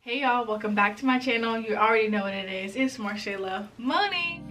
Hey y'all, welcome back to my channel. You already know what it is. It's Marshayla Monique.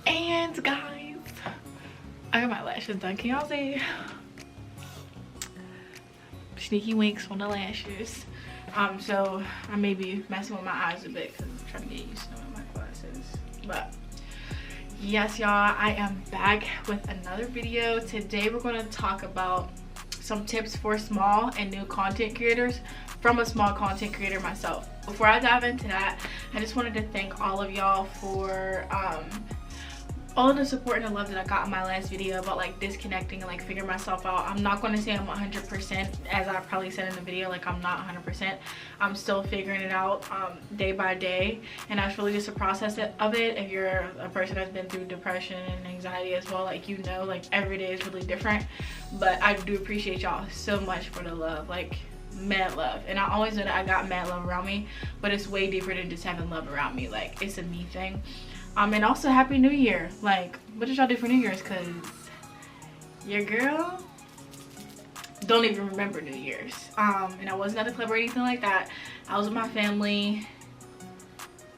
And guys, I got my lashes done. Can y'all see? Sneaky winks on the lashes. So I may be messing with my eyes a bit because I'm trying to get used to my glasses. But yes, y'all, I am back with another video. Today we're going to talk about some tips for small and new content creators from a small content creator myself. Before I dive into that, I just wanted to thank all of y'all for all of the support and the love that I got in my last video about like disconnecting and like figuring myself out. I'm not going to say I'm 100%, as I probably said in the video, like I'm not 100%. I'm still figuring it out day by day, and that's really just a process of it. If you're a person that's been through depression and anxiety as well, like, you know, like every day is really different. But I do appreciate y'all so much for the love, like mad love. And I always know that I got mad love around me, but it's way deeper than just having love around me. Like, it's a me thing. And also happy new year. Like, what did y'all do for New Year's? Because your girl don't even remember New Year's. And I wasn't at the club or anything like that. I was with my family,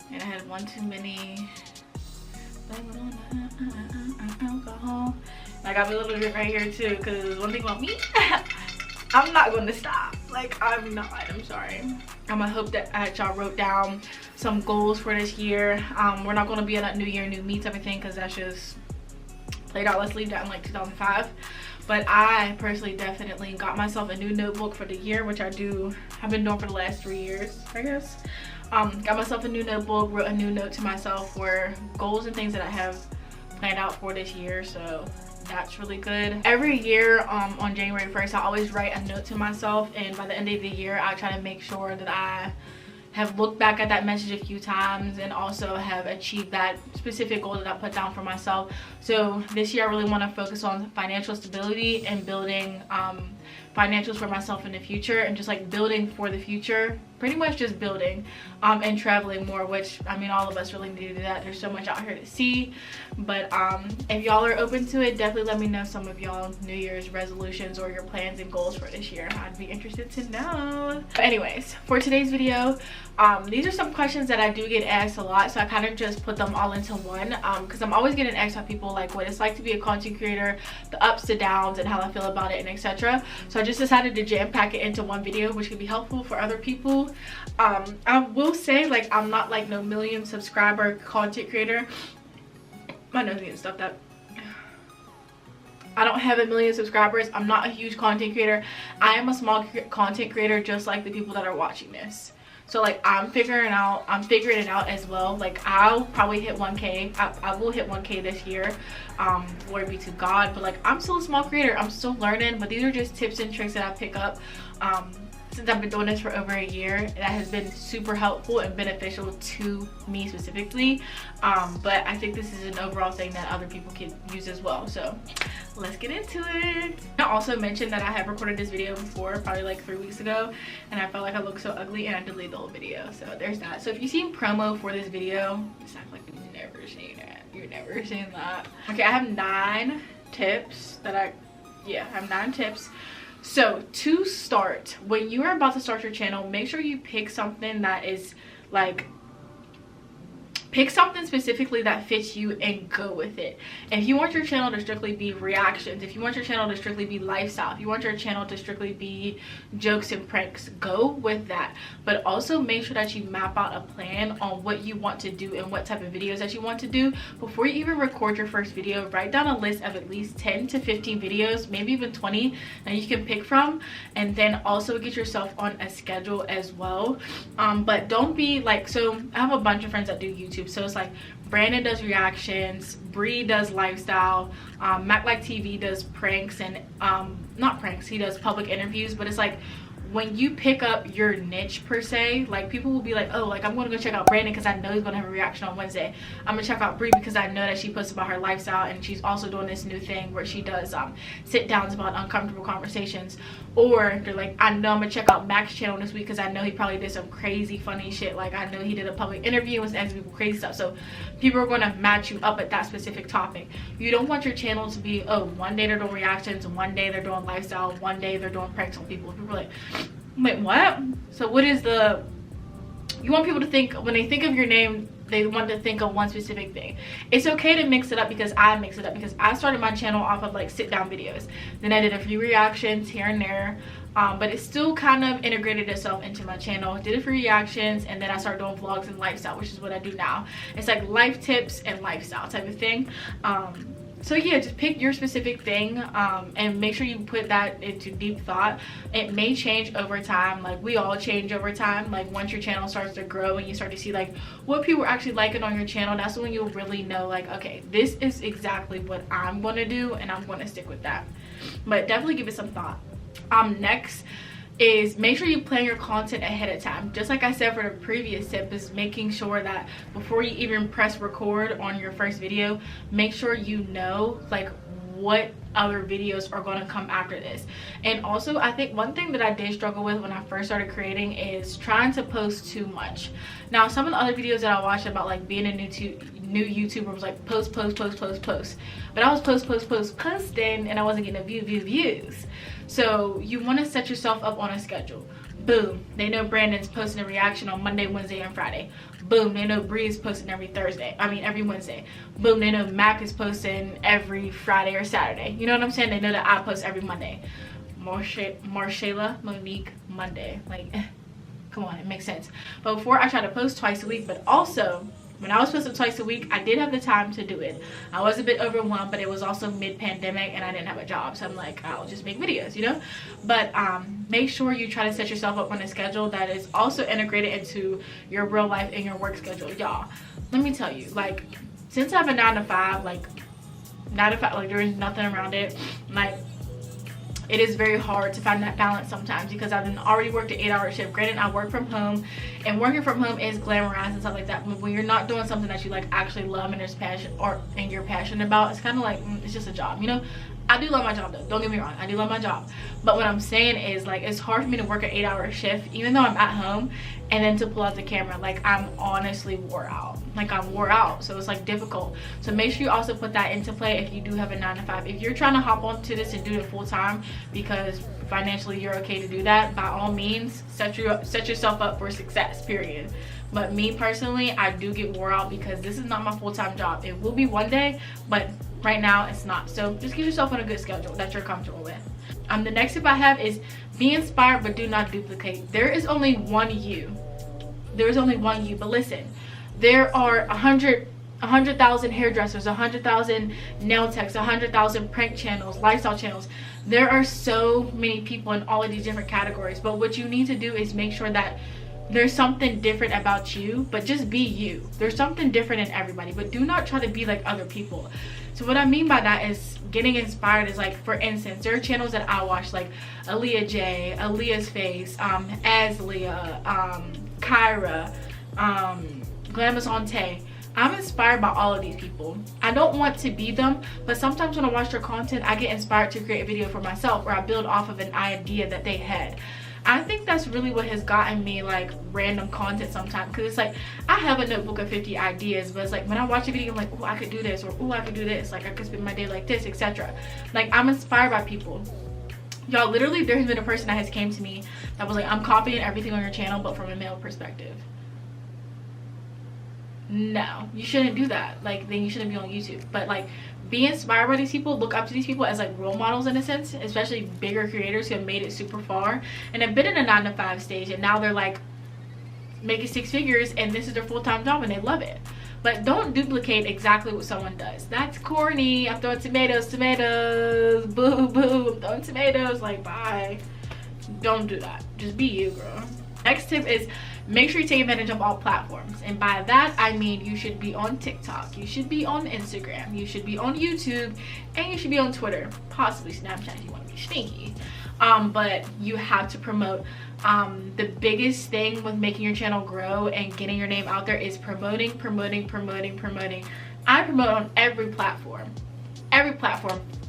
and I had one too many alcohol. And I got me a little drink right here too, because one thing about me, I'm not going to stop. Like, I'm not. I'm sorry. I hope that y'all wrote down some goals for this year. We're not going to be in that new year, new me type of thing, because that's just played out. Let's leave that in like 2005. But I personally definitely got myself a new notebook for the year, which I've been doing for the last 3 years, I guess. Got myself a new notebook, wrote a new note to myself for goals and things that I have planned out for this year. So that's really good. Every year on January 1st, I always write a note to myself, and by the end of the year I try to make sure that I have looked back at that message a few times and also have achieved that specific goal that I put down for myself. So this year I really want to focus on financial stability and building financials for myself in the future, and just like building for the future, pretty much just building, and traveling more, which I mean, all of us really need to do that. There's so much out here to see. But if y'all are open to it, definitely let me know some of y'all New Year's resolutions or your plans and goals for this year. I'd be interested to know. But anyways, for today's video, these are some questions that I do get asked a lot, so I kind of just put them all into one, because I'm always getting asked by people like what it's like to be a content creator, the ups, the downs, and how I feel about it, and etc. So I just decided to jam pack it into one video, which could be helpful for other people. I will say, like, I'm not like no million subscriber content creator. My nose getting stuffed up. I don't have a million subscribers. I'm not a huge content creator. I am a small content creator, just like the people that are watching this. So like, I'm figuring it out as well. Like, I'll probably hit 1K. I will hit 1K this year. Glory be to God. But like, I'm still a small creator. I'm still learning. But these are just tips and tricks that I pick up since I've been doing this for over a year. That has been super helpful and beneficial to me specifically. But I think this is an overall thing that other people can use as well. So let's get into it. I also mentioned that I have recorded this video before, probably like 3 weeks ago, and I felt like I looked so ugly and I deleted the whole video. So there's that. So if you've seen promo for this video, just act like you've never seen it. You've never seen that. Okay, I have 9 tips that I have 9 tips. So to start, when you are about to start your channel, make sure you pick something that is like, pick something specifically that fits you and go with it. And if you want your channel to strictly be reactions, if you want your channel to strictly be lifestyle, if you want your channel to strictly be jokes and pranks, go with that. But also make sure that you map out a plan on what you want to do and what type of videos that you want to do. Before you even record your first video, write down a list of at least 10 to 15 videos, maybe even 20 that you can pick from, and then also get yourself on a schedule as well. But don't be like, so I have a bunch of friends that do YouTube. So it's like Brandon does reactions, Bree does lifestyle, Mac Like TV does pranks, and not pranks, he does public interviews. But it's like, when you pick up your niche per se, like, people will be like, oh, like, I'm gonna go check out Brandon because I know he's gonna have a reaction on Wednesday. I'm gonna check out Bree because I know that she posts about her lifestyle, and she's also doing this new thing where she does sit downs about uncomfortable conversations. or they're like, I know I'm gonna check out Mac's channel this week because I know he probably did some crazy funny shit. Like I know he did a public interview and was asking people crazy stuff, so people are going to match you up at that specific topic. You don't want your channel to be, oh, one day they're doing reactions, one day they're doing lifestyle, one day they're doing pranks on people. People are like, wait, what? So what is the, you want people to think, when they think of your name, they want to think of one specific thing. It's okay to mix it up, because I mix it up, because I started my channel off of like sit down videos, then I did a few reactions here and there, but it still kind of integrated itself into my channel. Did a few reactions, and then I started doing vlogs and lifestyle, which is what I do now. It's like life tips and lifestyle type of thing. So yeah, just pick your specific thing, and make sure you put that into deep thought. It may change over time, like we all change over time. Like once your channel starts to grow and you start to see like what people are actually liking on your channel, that's when you'll really know like, okay, this is exactly what I'm going to do, and I'm going to stick with that. But definitely give it some thought. Next is make sure you plan your content ahead of time. Just like I said for the previous tip, is making sure that before you even press record on your first video, make sure you know like what other videos are going to come after this. And also, I think one thing that I did struggle with when I first started creating is trying to post too much. Now some of the other videos that I watched about like being a new YouTuber was like post, but I was posting and I wasn't getting views. So you want to set yourself up on a schedule. Boom, they know Brandon's posting a reaction on Monday, Wednesday, and Friday. Boom, they know Bree is posting every Wednesday. Boom, they know Mac is posting every Friday or Saturday. You know what I'm saying? They know that I post every Monday. Marshayla Monique Monday. Like, come on, it makes sense. But before, I tried to post twice a week, but also when I was posting twice a week, I did have the time to do it. I was a bit overwhelmed, but it was also mid-pandemic and I didn't have a job, so I'm like, I'll just make videos, you know. But make sure you try to set yourself up on a schedule that is also integrated into your real life and your work schedule. Y'all, let me tell you, like, since I have a 9 to 5, like there is nothing around it, like it is very hard to find that balance sometimes, because I've already worked an 8-hour shift. Granted, I work from home, and working from home is glamorized and stuff like that, but when you're not doing something that you like actually love and there's passion, or and you're passionate about, it's kind of like it's just a job, you know. I do love my job though, don't get me wrong, I do love my job, but what I'm saying is like it's hard for me to work an 8-hour shift even though I'm at home, and then to pull out the camera. Like I'm honestly wore out, like I'm wore out, so it's like difficult. So make sure you also put that into play if you do have a 9 to 5. If you're trying to hop onto this and do it full time because financially you're okay to do that, by all means set yourself up for success, period. But me personally, I do get wore out because this is not my full-time job. It will be one day, but right now it's not. So just get yourself on a good schedule that you're comfortable with. The next tip I have is be inspired but do not duplicate. There is only one you. There is only one you. But listen, there are 100,000 hairdressers, 100,000 nail techs, 100,000 prank channels, lifestyle channels. There are so many people in all of these different categories. But what you need to do is make sure that there's something different about you, but just be you. There's something different in everybody, but do not try to be like other people. So what I mean by that is getting inspired is like, for instance, there are channels that I watch like Aaliyah J, Aaliyah's Face, Aslia, Kyra, Glamazonte. I'm inspired by all of these people. I don't want to be them, but sometimes when I watch their content, I get inspired to create a video for myself, or I build off of an idea that they had. I think that's really what has gotten me like random content sometimes, because it's like I have a notebook of 50 ideas, but it's like when I watch a video I'm like, oh, I could do this, or oh, I could do this, like I could spend my day like this, etc. Like I'm inspired by people. Y'all, literally there has been a person that has came to me that was like, I'm copying everything on your channel but from a male perspective. No, you shouldn't do that. Like then you shouldn't be on YouTube. But like be inspired by these people, look up to these people as like role models in a sense, especially bigger creators who have made it super far and have been in a 9 to 5 stage, and now they're like making 6 figures and this is their full-time job and they love it. But don't duplicate exactly what someone does. That's corny. I'm throwing tomatoes, boo boo, I'm throwing tomatoes, like bye. Don't do that. Just be you, girl. Next tip is make sure you take advantage of all platforms, and by that I mean you should be on TikTok, you should be on Instagram, you should be on YouTube, and you should be on Twitter, possibly Snapchat if you want to be sneaky. But you have to promote. The biggest thing with making your channel grow and getting your name out there is promoting. I promote on every platform,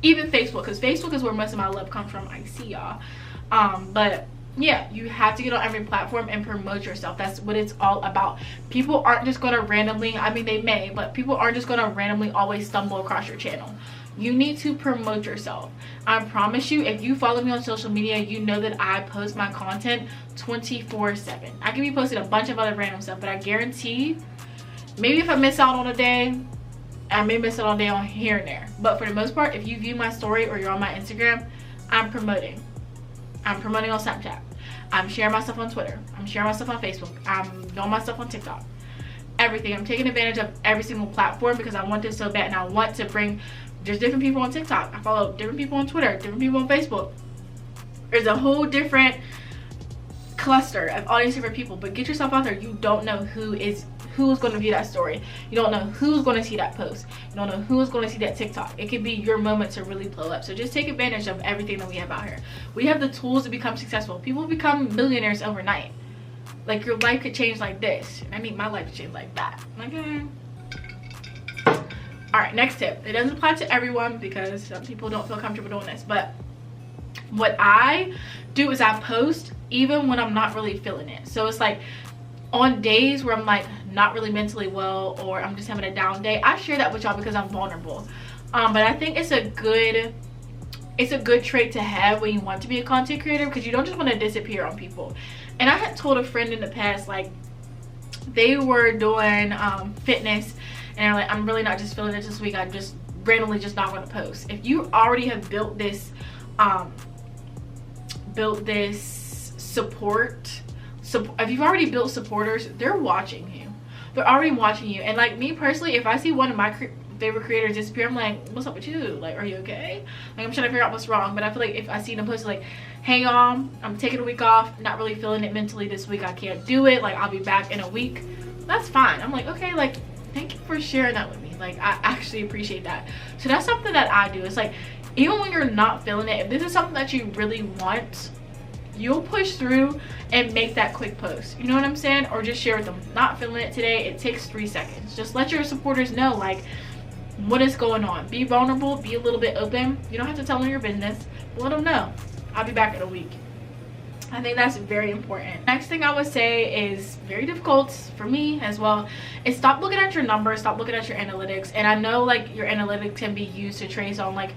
even Facebook, because Facebook is where most of my love comes from. I see y'all. But yeah, you have to get on every platform and promote yourself. That's what it's all about. People aren't just going to randomly, I mean they may, but people aren't just going to randomly always stumble across your channel. You need to promote yourself. I promise you, if you follow me on social media, you know that I post my content 24/7. I can be posting a bunch of other random stuff, but I guarantee, maybe if I miss out on a day, I may miss out on a day on here and there. But for the most part, if you view my story or you're on my Instagram, I'm promoting. I'm promoting on Snapchat. I'm sharing my stuff on Twitter. I'm sharing my stuff on Facebook. I'm doing my stuff on TikTok. Everything. I'm taking advantage of every single platform because I want this so bad, and I want to bring, there's different people on TikTok. I follow different people on Twitter, different people on Facebook. There's a whole different cluster of all these different people, but get yourself out there. You don't know who's going to view that story. You don't know who's going to see that post. You don't know who's going to see that TikTok. It could be your moment to really blow up. So just take advantage of everything that we have out here. We have the tools to become successful. People become millionaires overnight. Like, your life could change like this. I mean, my life changed like that. Okay. All right, next tip. It doesn't apply to everyone because some people don't feel comfortable doing this, but what I do is I post even when I'm not really feeling it. So it's like on days where I'm like not really mentally well, or I'm just having a down day, I share that with y'all because I'm vulnerable. But I think it's a good trait to have when you want to be a content creator, because you don't just want to disappear on people. And I had told a friend in the past, like, they were doing fitness, and they're like, I'm really not just feeling it this week, I'm just randomly just not going to post. If you already have built this support, if you've already built supporters, they're watching you. They're already watching you. And like me personally, if I see one of my favorite creators disappear, I'm like, what's up with you? Like, are you okay? Like, I'm trying to figure out what's wrong. But I feel like if I see them post like, hey y'all, I'm taking a week off, not really feeling it mentally this week, I can't do it, like I'll be back in a week, that's fine. I'm like, okay, like, thank you for sharing that with me. Like, I actually appreciate that. So that's something that I do. It's like, even when you're not feeling it, if this is something that you really want, you'll push through and make that quick post. You know what I'm saying? Or just share with them. Not feeling it today, it takes 3 seconds. Just let your supporters know, like, what is going on. Be vulnerable, be a little bit open. You don't have to tell them your business, but let them know. I'll be back in a week. I think that's very important. Next thing I would say is very difficult for me as well, is stop looking at your numbers, stop looking at your analytics. And I know, like, your analytics can be used to trace on, like,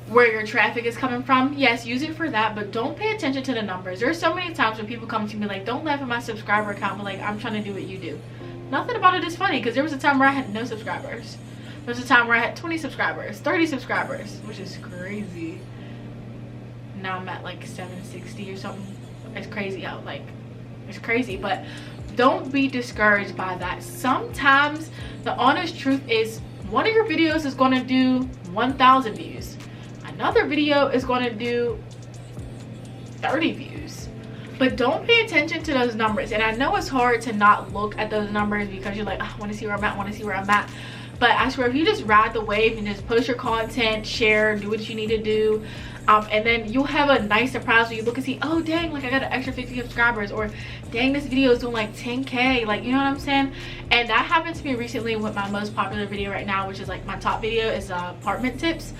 where your traffic is coming from. Yes, use it for that, but don't pay attention to the numbers. There's so many times when people come to me like, don't laugh at my subscriber count, but like, I'm trying to do what you do. Nothing about it is funny, because there was a time where I had no subscribers. There was a time where I had 20 subscribers, 30 subscribers, which is crazy. Now I'm at like 760 or something. It's crazy how, like, it's crazy. But don't be discouraged by that. Sometimes the honest truth is, one of your videos is going to do 1,000 views. Another video is going to do 30 views. But don't pay attention to those numbers. And I know it's hard to not look at those numbers because you're like, oh, I want to see where I'm at, I want to see where I'm at. But I swear, if you just ride the wave and just post your content, share, do what you need to do, and then you'll have a nice surprise when you look and see, oh dang, like I got an extra 50 subscribers, or dang, this video is doing like 10K, like, you know what I'm saying? And that happened to me recently with my most popular video right now, which is like my top video, is apartment tips.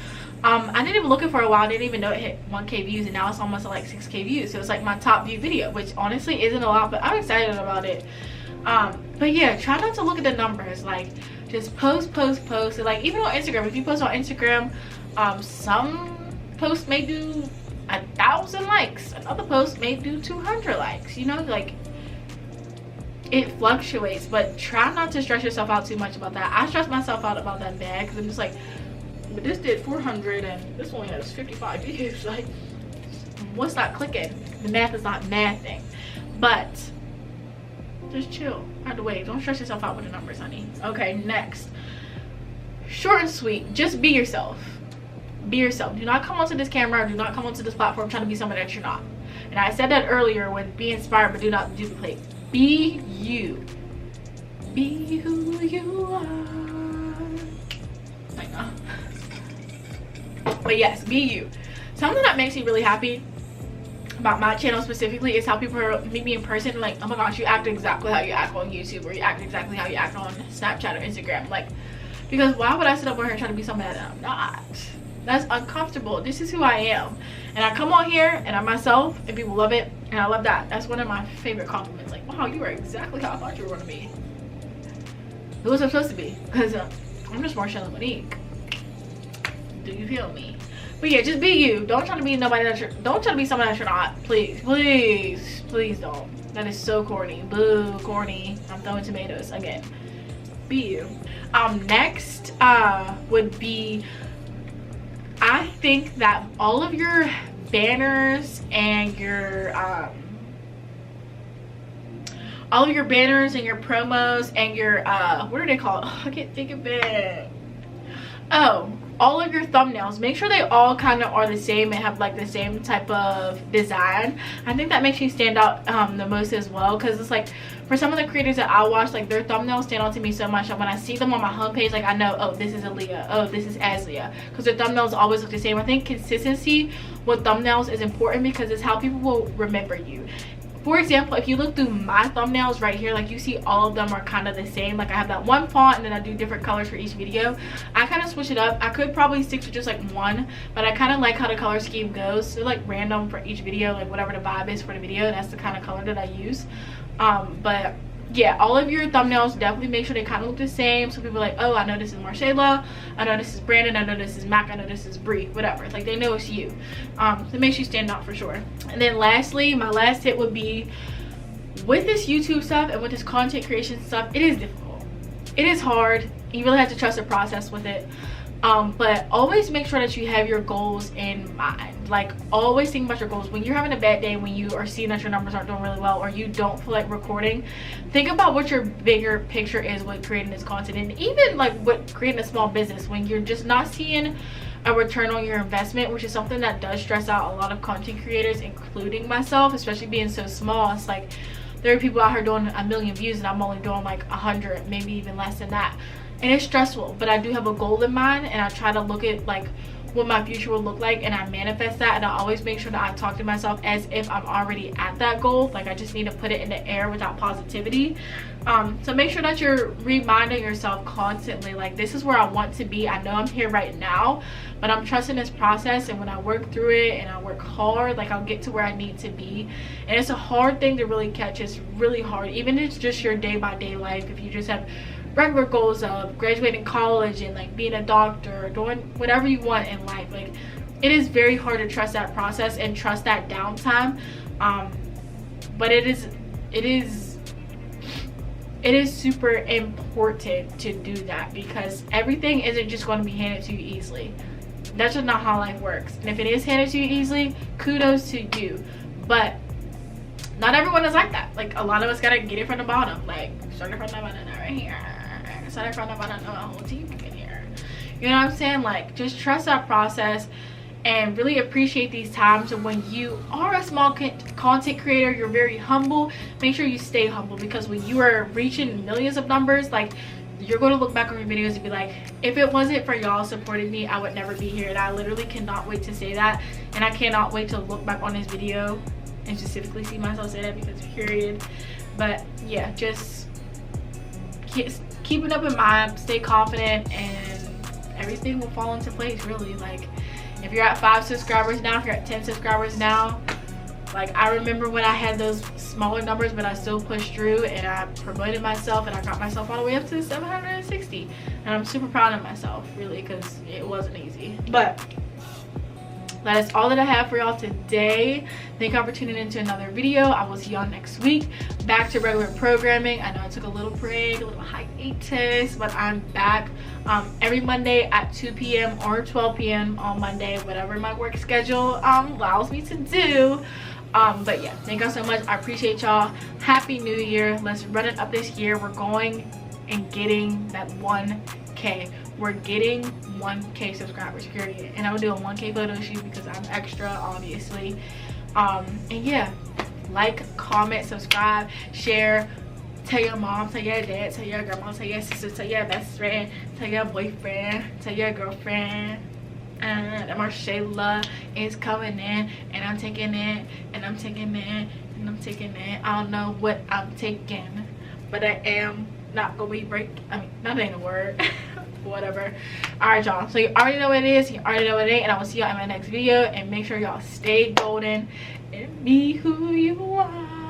I didn't even look it for a while. I didn't even know it hit 1K views, and now it's almost like 6K views. So it's like my top view video, which honestly isn't a lot, but I'm excited about it. But yeah, try not to look at the numbers. Like, just post. And like, even on Instagram, if you post on Instagram, some posts may do 1,000 likes, another post may do 200 likes, you know, like, it fluctuates. But try not to stress yourself out too much about that. I stress myself out about that bad, because I'm just like, but this did 400 and this only has 55 views. Like, what's not clicking? The math is not mathing. But just chill out the way. Don't stress yourself out with the numbers, honey. Okay, next, short and sweet. Just be yourself. Be yourself. Do not come onto this camera, do not come onto this platform trying to be someone that you're not. And I said that earlier, when be inspired but do not duplicate. Be you. Be who you are. I know. But yes, be you. Something that makes me really happy about my channel specifically is how people meet me in person, like, oh my gosh, you act exactly how you act on YouTube, or you act exactly how you act on Snapchat or Instagram. Like, because why would I sit up here and try to be something that I'm not? That's uncomfortable. This is who I am, and I come on here and I'm myself, and people love it, and I love that. That's one of my favorite compliments. Like, wow, you are exactly how I thought you were going to be. Who was I supposed to be? Because I'm just Marshayla Monique. Do you feel me? But yeah, just be you. Don't try to be nobody that you're, don't try to be someone that you're not. Please, please, please don't. That is so corny. Boo, corny. I'm throwing tomatoes again. Be you. Next would be, I think that all of your banners and your promos and your what are they called? Oh, I can't think of it. Oh, all of your thumbnails, make sure they all kind of are the same and have like the same type of design. I think that makes you stand out the most as well, because it's like for some of the creators that I watch, like their thumbnails stand out to me so much, and when I see them on my homepage, like I know, oh, this is Aaliyah, oh, this is Aslia, because their thumbnails always look the same. I think consistency with thumbnails is important because it's how people will remember you. For example, if you look through my thumbnails right here, like you see all of them are kind of the same. Like I have that one font and then I do different colors for each video. I kind of switch it up. I could probably stick to just like one, but I kind of like how the color scheme goes. So like random for each video, like whatever the vibe is for the video, that's the kind of color that I use. But yeah, all of your thumbnails, definitely make sure they kind of look the same, so people are like, oh, I know this is Marshayla, I know this is Brandon, I know this is Mac, I know this is Bree, whatever. It's like they know it's you. So it makes you stand out for sure. And then lastly, my last tip would be, with this YouTube stuff and with this content creation stuff, it is difficult. It is hard. You really have to trust the process with it. But always make sure that you have your goals in mind. Like always think about your goals. When you're having a bad day, when you are seeing that your numbers aren't doing really well, or you don't feel like recording, think about what your bigger picture is with creating this content, and even like with creating a small business, when you're just not seeing a return on your investment, which is something that does stress out a lot of content creators, including myself, especially being so small. It's like there are people out here doing 1 million views and I'm only doing like 100, maybe even less than that. And it's stressful, but I do have a goal in mind, and I try to look at like what my future will look like, and I manifest that, and I always make sure that I talk to myself as if I'm already at that goal. Like I just need to put it in the air without positivity. So make sure that you're reminding yourself constantly, like this is where I want to be. I know I'm here right now, but I'm trusting this process, and when I work through it and I work hard, like I'll get to where I need to be. And it's a hard thing to really catch. It's really hard, even if it's just your day-by-day life. If you just have regular goals of graduating college and like being a doctor or doing whatever you want in life, like it is very hard to trust that process and trust that downtime. But it is super important to do that, because everything isn't just going to be handed to you easily. That's just not how life works. And if it is handed to you easily, kudos to you. But not everyone is like that. Like a lot of us gotta get it from the bottom. Like starting from the bottom right here. Starting from the bottom, a whole team in here. You know what I'm saying? Like just trust that process and really appreciate these times. And when you are a small content creator, you're very humble. Make sure you stay humble, because when you are reaching millions of numbers, like you're going to look back on your videos and be like, if it wasn't for y'all supporting me, I would never be here. And I literally cannot wait to say that, and I cannot wait to look back on this video and specifically see myself say that, because period. But yeah, just keep it up in mind, stay confident, and everything will fall into place, really. Like if you're at 5 subscribers now, if you're at 10 subscribers now, like I remember when I had those smaller numbers, but I still pushed through and I promoted myself and I got myself all the way up to 760, and I'm super proud of myself, really, because it wasn't easy. But that is all that I have for y'all today. Thank y'all for tuning into another video. I will see y'all next week, back to regular programming. I know I took a little break, a little hiatus, but I'm back every Monday at 2 p.m. or 12 p.m. on Monday, whatever my work schedule allows me to do. But yeah, thank y'all so much. I appreciate y'all. Happy New Year. Let's run it up this year. We're going and getting that 1K. We're getting 1K subscribers, period. And I'm gonna do a 1K photo shoot because I'm extra, obviously. And yeah, like, comment, subscribe, share, tell your mom, tell your dad, tell your grandma, tell your sister, tell your best friend, tell your boyfriend, tell your girlfriend. And Marshayla is coming in, and I'm taking it, and I'm taking it, and I'm taking it. I don't know what I'm taking, but I am not gonna be I mean, that ain't a word. Whatever. All right, y'all, so you already know what it is, you already know what it ain't, and I will see y'all in my next video. And make sure y'all stay golden and be who you are.